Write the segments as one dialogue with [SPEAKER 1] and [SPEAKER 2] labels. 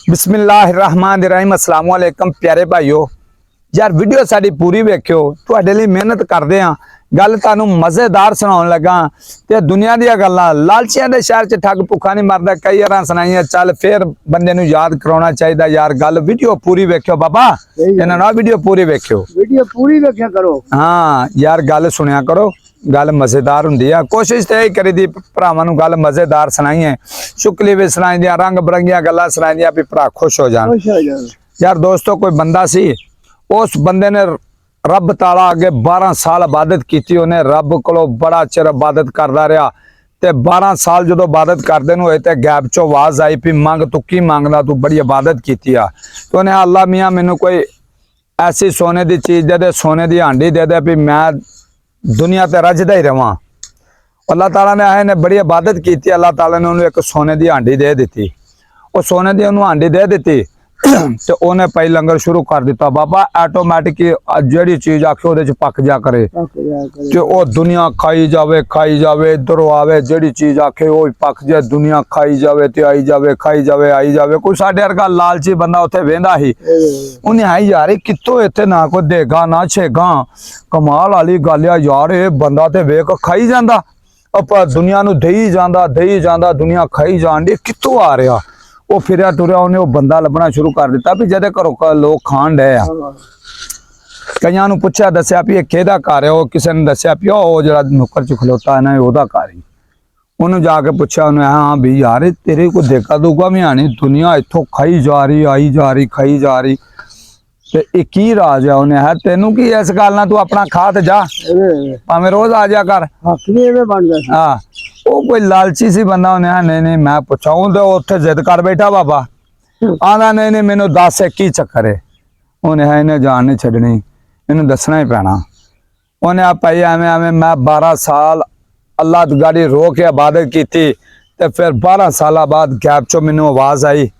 [SPEAKER 1] बिस्मिल्लाहिर्रहमानिर्रहीम अस्सलाम वालेकुम प्यारे भाईओ यार वीडियो साडी पूरी वेखियो तुहाडे लई मेहनत करदे आ गल तानू मजेदार सुनाउण लगा ते दुनिया दी गल्लां लालचियां दे शहर च ठग भुखा नहीं मरदा कई यारां सुनाइयां चल फिर बंदे नू याद कराउणा चाहिदा यार गल वीडियो पूरी वेखियो बाबा इन्हां ना वीडियो पूरी वेखियो
[SPEAKER 2] करो
[SPEAKER 1] हाँ यार गल सुनिया करो गल मजेदार हुंदी है कोशिश तो यही करी दी भरावां नू गल मजेदार सुनाई है शुक्ली भी सुनाई दियां रंग बिरंगियां गल्लां सुनाई दियां भी भरा खुश हो जान यार दोस्तों कोई बंदा सी उस बंदे ने रब ताला अगे 12 साल इबादत की उन्हें रब को बड़ा चिर इबादत करता रहा ते 12 साल जो इबादत करते हुए तो गैब चो आवाज आई भी मंग तू की मंगदा तू बड़ी इबादत की तो उन्हें अल्लाह मियाँ मैनू कोई ऐसी सोने की चीज़ दे दे सोने की हांडी दे दे भी मैं दुनिया ते रजदा ही रवां। अल्लाह ताला ने आए ने बड़ी इबादत की अल्लाह ताला ने उन्हें एक सोने की हांडी दे दी वो सोने की उन्होंने हांडी दे दी तो उन्हें पई लंगर शुरू कर दिता बाबा ऑटोमैटिक जी चीज आखे वो पक जा करे तो वो दुनिया खाई जावे इधर आवे जी चीज आखे वो पक जाए दुनिया खाई जावे ते आई जावे खाई जावे आई जावे कोई साढ़े वर्गा लालची बंदा उत्थे वेंदा ही उन्हें आई यार कितों इत्थे ना कोई देगा ना छेगा कमाल वाली गल यार ये बंदा ते वेख खाई जांदा आप दुनिया नू देई जांदा दुनिया खाई जान दी कितों आ रहा वो फिर तुरया उन्हें वो बंदा लभना शुरू कर दिता भी जदे घरों लोग खान डे आ कईयां पूछा दसिया भी किहदा घर है वो किसी ने दसिया भी वो जरा नुक्कर च खलोता है ना ओहदा घर ही उन्होंने जाके पूछा उन्हें हाँ भी यार तेरे को देखा दूगा भी आनी दुनिया इतों खाई जा रही आई जा रही खाई जा रही ते की राज है उन्हें है तेनू की इस गल ना तू अपना खा ते जा भावें रोज आ जा कर हाँ वो कोई लालची सी बंदा उन्हें है नहीं नहीं मैं पूछा तो उत्थे जिद कर बैठा बाबा आंदा नहीं नहीं मैनू दस की चक्कर है उन्हें है इन्हें जान नहीं छड़नी इन्हें दसना ही पैना उन्हें आप भाई एवें एवें मैं 12 साल अल्लाह दी गाड़ी रो के इबादत की ते फिर 12 साल बाद गैप चो मैनू आवाज आई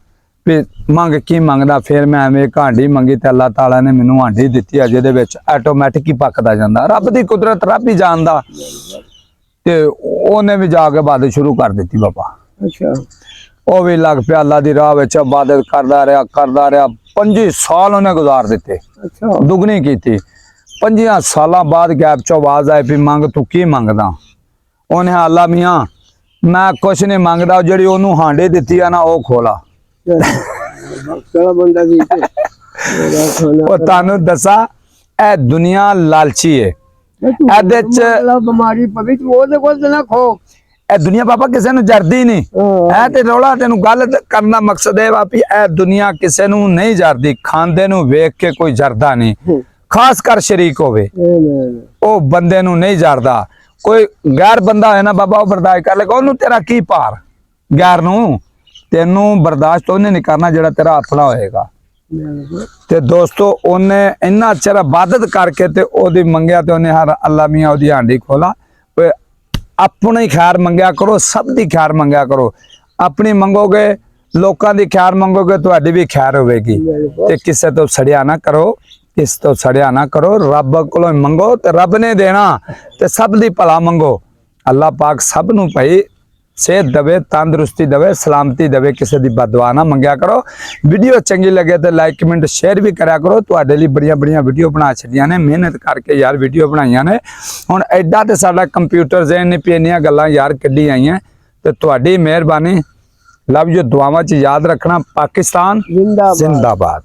[SPEAKER 1] भी मंग की मंगदा फिर मैं एवें एक हांडी मंगी ते अल्लाह ताला ने मैनू हांडी दित्ती है जिहदे विच ऑटोमैटिक ही पकदा जांदा रब दी कुदरत रब ही जानदा ते उन्हें भी जाके इबादत शुरू कर दी बाबा।
[SPEAKER 2] अच्छा
[SPEAKER 1] वो भी लग पिया अल्लाह दी राह विच इबादत करदा रहा 25 साल उन्हें गुजार दिते
[SPEAKER 2] अच्छा
[SPEAKER 1] दुगनी की 25 साल बाद गैप चो आवाज आई भी मंग तू की मंगदा उन्हें अल्लाह मियाँ मैं कुछ नहीं मंगदा जिहड़ी ओनू हांडी दित्ती है ना वो खोला तानू दसा ए दुनिया लालची है दुनिया बाबा किसी नू जरदी नहीं है ते रौला तेनू गल करना मकसद है भी ए दुनिया किसी नू नहीं जरदी खांदे नू वेख के कोई जरदा नहीं खास कर शरीक होवे ओ बंदे नू नहीं जरदा कोई गैर बंदा है ना बाबा वो बर्दाश्त कर लेगा ओनू तेरा की पार गैर नू तेनू बर्दाश्त तो नहीं करना जेड़ा तेरा अपना होएगा ते दोस्तों उन्हें इन्ना चिर इबादत करके ते ओदी मंगया ते उन्हें हर अल्लाह मियाँ ओदी हांडी खोला अपने ही खैर मंगया करो सब दी खैर मंगया करो अपनी मंगोगे लोकां दी खैर मंगोगे तुहाडी भी खैर होवेगी ते किसे तो सड़िया ना करो किस तो सड़िया ना करो रब कोलों मंगो ते रब ने देना ते सब दी भला मंगो अल्लाह पाक सब नू भाई सेहत दवे तंदुरुस्ती दवे सलामती दवे किसी की बददुआ ना मंगया करो। वीडियो चंगी लगे तो लाइक कमेंट शेयर भी करा करो तुहाडे लई बड़ियां बड़ियां वीडियो बना छड़ियां ने मेहनत करके यार वीडियो बनाइयां ने हुण एडा ते साडा कंप्यूटर ज़हन नहीं पेनियां गल्लां यार कड्डी आईयां ते तुहाडी मेहरबानी लव यू दुआवां च याद रखना पाकिस्तान जिंदाबाद।